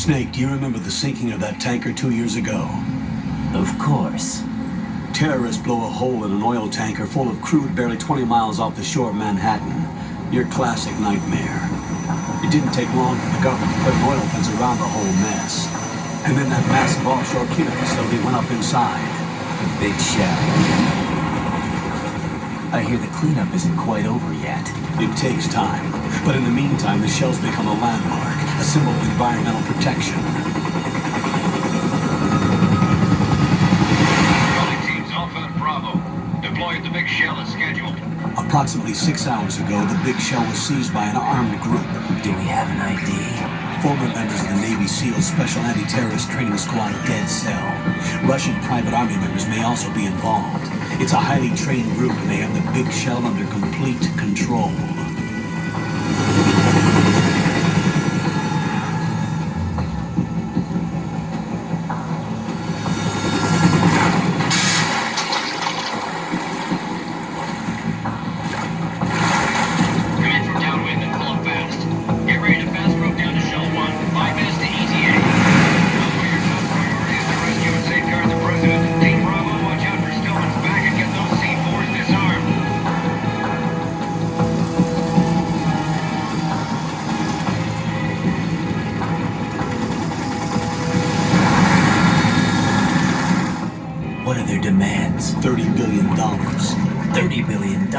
Snake, do you remember the sinking of that tanker 2 years ago? Of course. Terrorists blow a hole in an oil tanker full of crude barely 20 miles off the shore of Manhattan. Your classic nightmare. It didn't take long for the government to put an oil fence around the whole mess. And then that massive offshore cleanup facility went up inside. The big shell. I hear the cleanup isn't quite over yet. It takes time. But in the meantime, the shell's become a landmark, a symbol of environmental protection. Calling teams Alpha and Bravo. Deploy at the big shell as scheduled. Approximately 6 hours ago, the big shell was seized by an armed group. Do we have an ID? Former members of the Navy SEAL Special Anti-Terrorist Training Squad Dead Cell. Russian private army members may also be involved. It's a highly trained group and they have the big shell under complete control. What are their demands? $30 billion. $30 billion?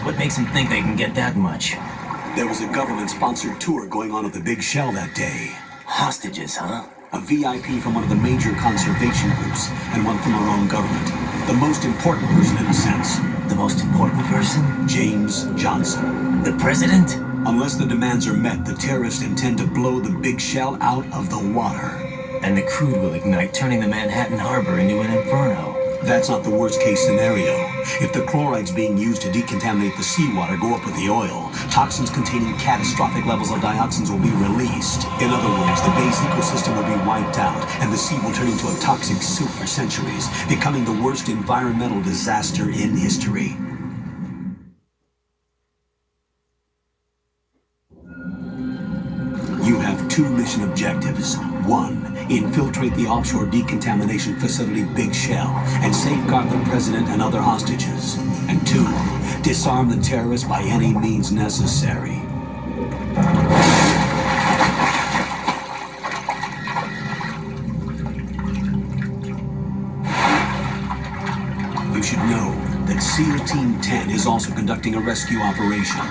What makes them think they can get that much? There was a government-sponsored tour going on at the big shell that day. Hostages, huh? A VIP from one of the major conservation groups, and one from our own government. The most important person in a sense. The most important person? James Johnson. The president? Unless the demands are met, the terrorists intend to blow the big shell out of the water. And the crude will ignite, turning the Manhattan Harbor into an inferno. That's not the worst-case scenario. If the chlorides being used to decontaminate the seawater go up with the oil, toxins containing catastrophic levels of dioxins will be released. In other words, the base ecosystem will be wiped out, and the sea will turn into a toxic soup for centuries, becoming the worst environmental disaster in history. You have 2 mission objectives. 1, infiltrate the offshore decontamination facility Big Shell and safeguard the president and other hostages. And 2, disarm the terrorists by any means necessary. You should know that SEAL Team 10 is also conducting a rescue operation.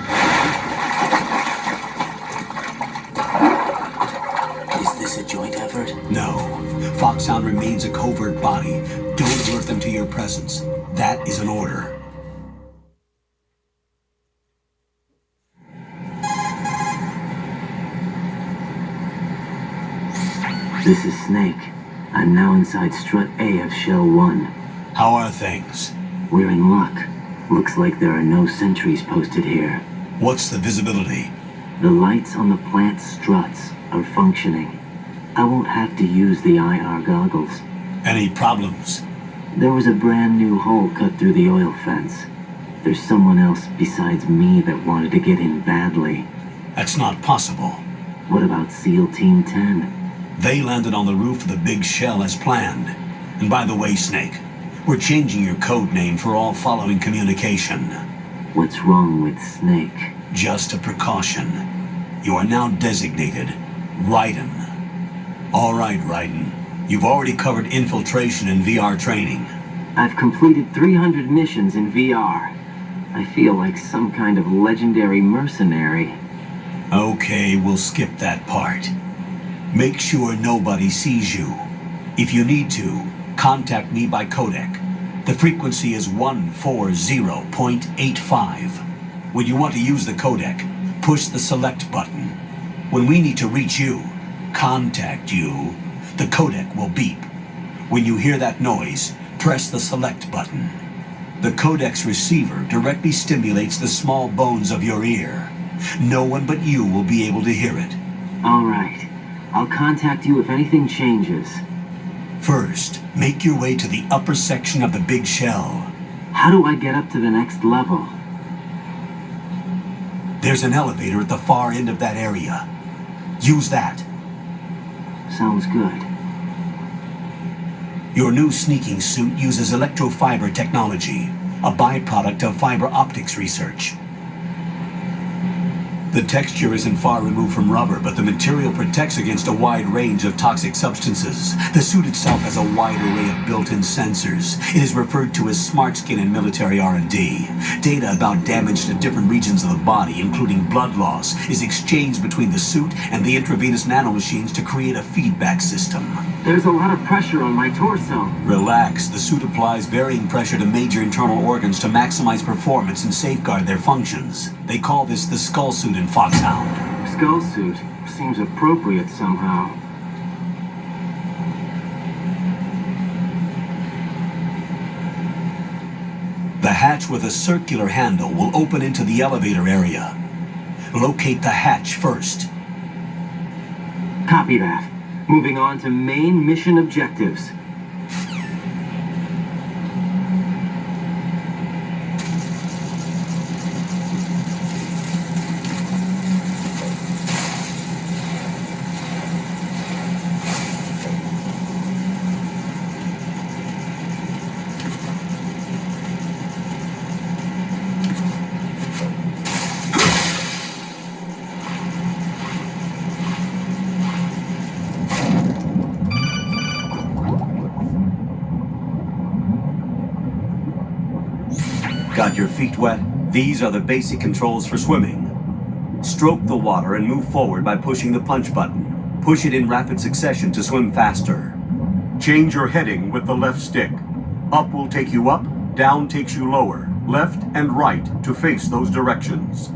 Is this a joint effort? No. Foxhound remains a covert body. Don't alert them to your presence. That is an order. This is Snake. I'm now inside Strut A of Shell 1. How are things? We're in luck. Looks like there are no sentries posted here. What's the visibility? The lights on the plant struts are functioning. I won't have to use the IR goggles. Any problems? There was a brand new hole cut through the oil fence. There's someone else besides me that wanted to get in badly. That's not possible. What about SEAL Team 10? They landed on the roof of the Big Shell as planned. And by the way, Snake, we're changing your code name for all following communication. What's wrong with Snake? Just a precaution. You are now designated Raiden. All right, Raiden. You've already covered infiltration and VR training. I've completed 300 missions in VR. I feel like some kind of legendary mercenary. Okay, we'll skip that part. Make sure nobody sees you. If you need to, contact me by codec. The frequency is 140.85. When you want to use the codec, push the select button. When we need to reach you, contact you, the codec will beep. When you hear that noise, press the select button. The codec's receiver directly stimulates the small bones of your ear. No one but you will be able to hear it. All right. I'll contact you if anything changes. First, make your way to the upper section of the Big Shell. How do I get up to the next level? There's an elevator at the far end of that area. Use that. Sounds good. Your new sneaking suit uses electrofiber technology, a byproduct of fiber optics research. The texture isn't far removed from rubber, but the material protects against a wide range of toxic substances. The suit itself has a wide array of built-in sensors. It is referred to as smart skin in military R&D. Data about damage to different regions of the body, including blood loss, is exchanged between the suit and the intravenous nanomachines to create a feedback system. There's a lot of pressure on my torso. Relax. The suit applies varying pressure to major internal organs to maximize performance and safeguard their functions. They call this the skull suit in Foxhound. Skull suit seems appropriate somehow. The hatch with a circular handle will open into the elevator area. Locate the hatch first. Copy that. Moving on to main mission objectives. Got your feet wet? These are the basic controls for swimming. Stroke the water and move forward by pushing the punch button. Push it in rapid succession to swim faster. Change your heading with the left stick. Up will take you up, down takes you lower, left and right to face those directions.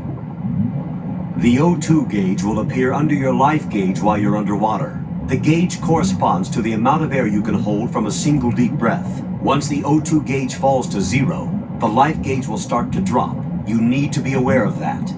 The O2 gauge will appear under your life gauge while you're underwater. The gauge corresponds to the amount of air you can hold from a single deep breath. Once the O2 gauge falls to 0, the life gauge will start to drop. You need to be aware of that.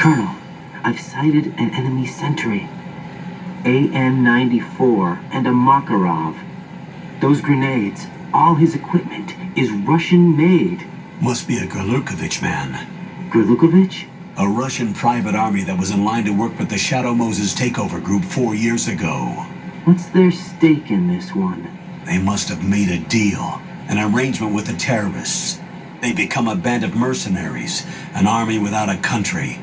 Colonel, I've sighted an enemy sentry. AN-94 and a Makarov. Those grenades, all his equipment, is Russian-made. Must be a Gorlukovich man. Gorlukovich? A Russian private army that was in line to work with the Shadow Moses takeover group 4 years ago. What's their stake in this one? They must have made a deal, an arrangement with the terrorists. They become a band of mercenaries, an army without a country.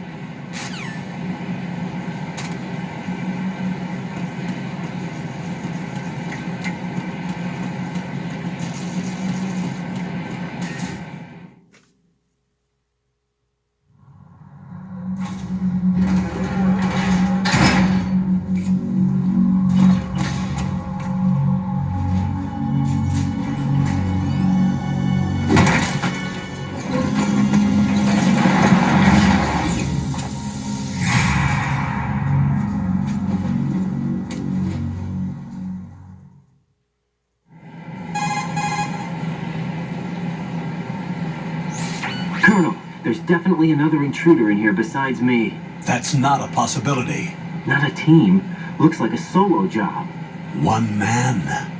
Colonel, there's definitely another intruder in here besides me. That's not a possibility. Not a team. Looks like a solo job. One man.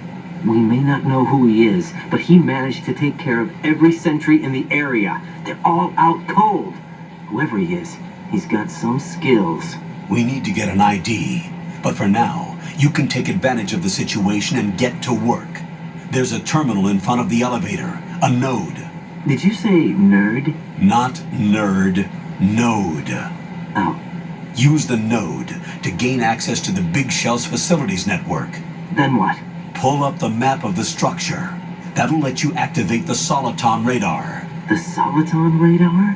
We may not know who he is, but he managed to take care of every sentry in the area. They're all out cold. Whoever he is, he's got some skills. We need to get an ID. But for now, you can take advantage of the situation and get to work. There's a terminal in front of the elevator. A node. Did you say nerd? Not nerd. Node. Oh, Use the node to gain access to the Big Shell's facilities network. then what? Pull up the map of the structure. That'll let you activate the Soliton radar. The Soliton radar?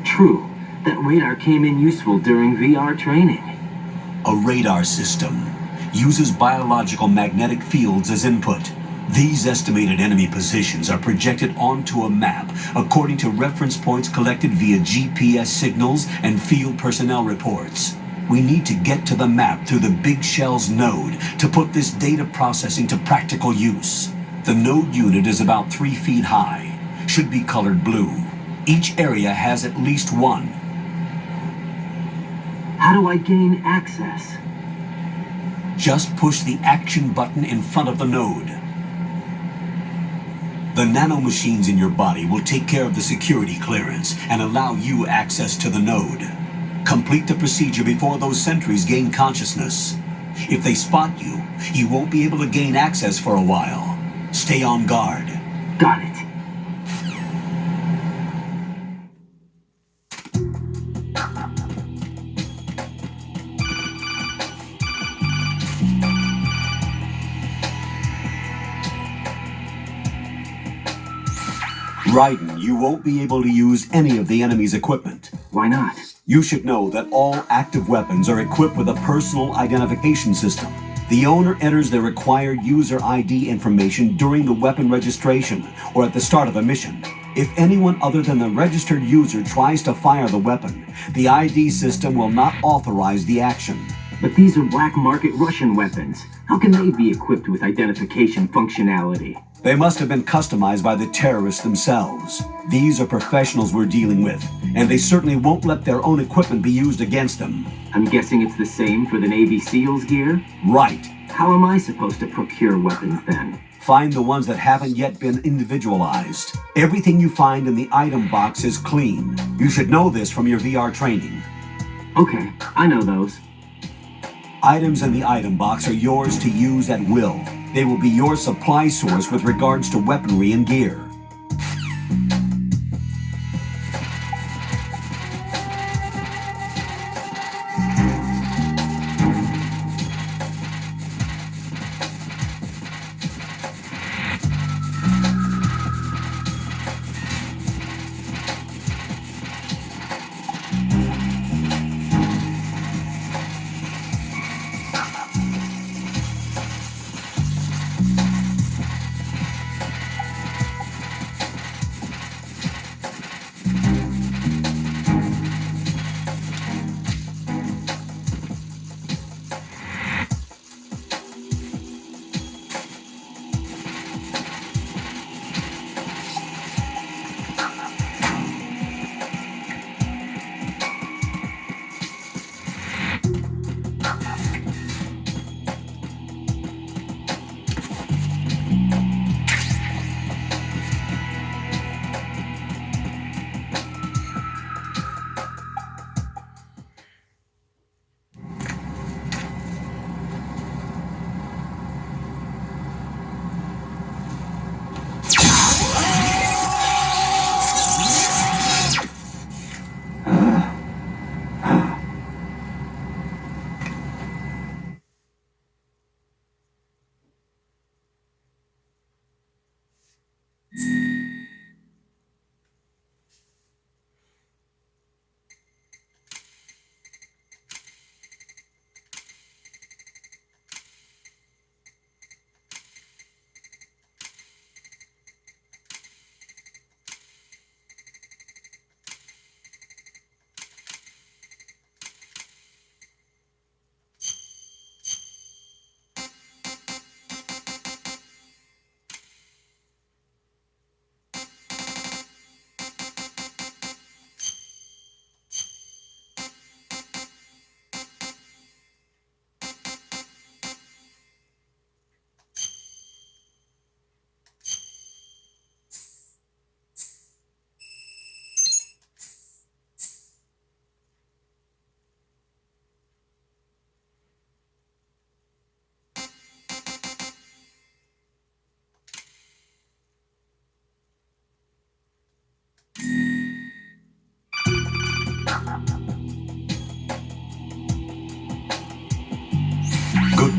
True. That radar came in useful during VR training. A radar system uses biological magnetic fields as input. These estimated enemy positions are projected onto a map according to reference points collected via GPS signals and field personnel reports. We need to get to the map through the Big Shell's node to put this data processing to practical use. The node unit is about 3 feet high, should be colored blue. Each area has at least one. How do I gain access? Just push the action button in front of the node. The nanomachines in your body will take care of the security clearance and allow you access to the node. Complete the procedure before those sentries gain consciousness. If they spot you, you won't be able to gain access for a while. Stay on guard. Got it. Raiden, you won't be able to use any of the enemy's equipment. Why not? You should know that all active weapons are equipped with a personal identification system. The owner enters their required user ID information during the weapon registration or at the start of a mission. If anyone other than the registered user tries to fire the weapon, the ID system will not authorize the action. But these are black market Russian weapons. How can they be equipped with identification functionality? They must have been customized by the terrorists themselves. These are professionals we're dealing with, and they certainly won't let their own equipment be used against them. I'm guessing it's the same for the Navy SEALs gear? Right. How am I supposed to procure weapons then? Find the ones that haven't yet been individualized. Everything you find in the item box is clean. You should know this from your VR training. Okay, I know those. Items in the item box are yours to use at will. They will be your supply source with regards to weaponry and gear.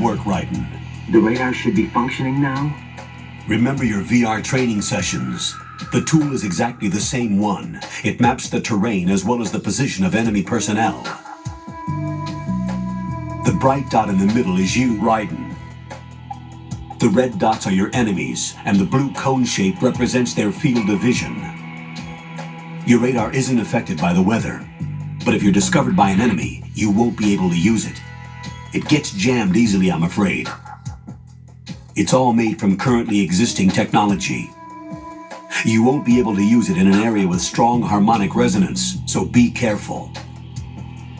work, Raiden. The radar should be functioning now? Remember your VR training sessions. The tool is exactly the same one. It maps the terrain as well as the position of enemy personnel. The bright dot in the middle is you, Raiden. The red dots are your enemies, and the blue cone shape represents their field of vision. Your radar isn't affected by the weather, but if you're discovered by an enemy, you won't be able to use it. It gets jammed easily, I'm afraid. It's all made from currently existing technology. You won't be able to use it in an area with strong harmonic resonance, so be careful.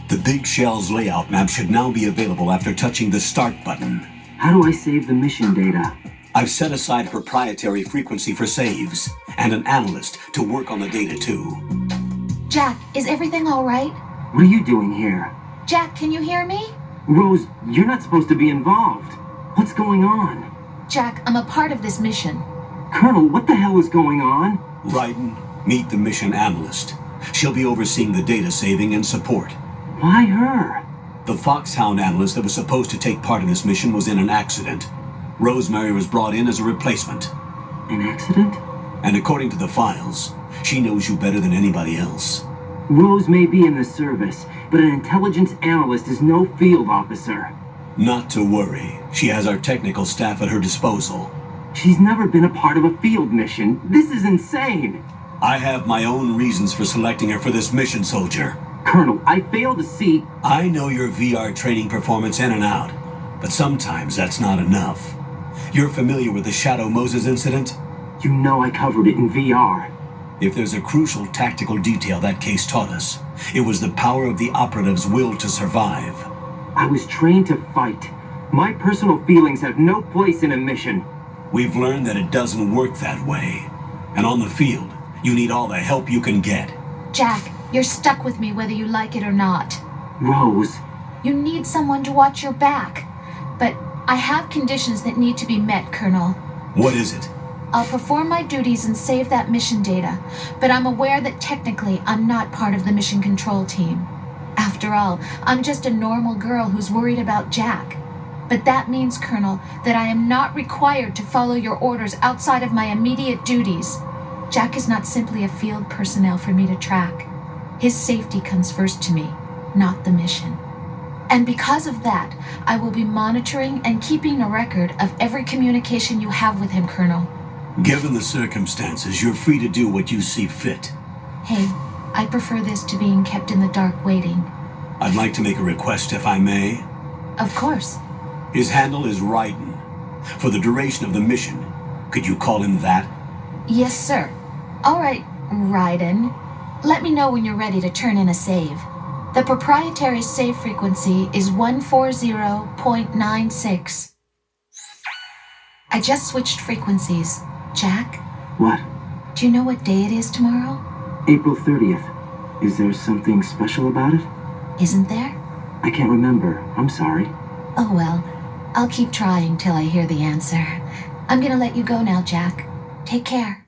The Big Shell's layout map should now be available after touching the Start button. How do I save the mission data? I've set aside a proprietary frequency for saves, and an analyst to work on the data too. Jack, is everything all right? What are you doing here? Jack, can you hear me? Rose, you're not supposed to be involved. What's going on? Jack, I'm a part of this mission. Colonel, what the hell is going on? Raiden, meet the mission analyst. She'll be overseeing the data saving and support. Why her? The Foxhound analyst that was supposed to take part in this mission was in an accident. Rosemary was brought in as a replacement. An accident? And according to the files, she knows you better than anybody else. Rose may be in the service, but an intelligence analyst is no field officer. Not to worry. She has our technical staff at her disposal. She's never been a part of a field mission. This is insane. I have my own reasons for selecting her for this mission, soldier. Colonel, I fail to see... I know your VR training performance in and out, but sometimes that's not enough. You're familiar with the Shadow Moses incident? You know I covered it in VR. If there's a crucial tactical detail that case taught us, it was the power of the operative's will to survive. I was trained to fight. My personal feelings have no place in a mission. We've learned that it doesn't work that way. And on the field, you need all the help you can get. Jack, you're stuck with me whether you like it or not. Rose. You need someone to watch your back. But I have conditions that need to be met, Colonel. What is it? I'll perform my duties and save that mission data, but I'm aware that technically I'm not part of the mission control team. After all, I'm just a normal girl who's worried about Jack. But that means, Colonel, that I am not required to follow your orders outside of my immediate duties. Jack is not simply a field personnel for me to track. His safety comes first to me, not the mission. And because of that, I will be monitoring and keeping a record of every communication you have with him, Colonel. Given the circumstances, you're free to do what you see fit. Hey, I prefer this to being kept in the dark waiting. I'd like to make a request, if I may. Of course. His handle is Raiden. For the duration of the mission, could you call him that? Yes, sir. All right, Raiden. Let me know when you're ready to turn in a save. The proprietary save frequency is 140.96. I just switched frequencies. Jack? What? Do you know what day it is tomorrow? April 30th. Is there something special about it? Isn't there? I can't remember. I'm sorry. Oh well, I'll keep trying till I hear the answer. I'm gonna let you go now, Jack. Take care.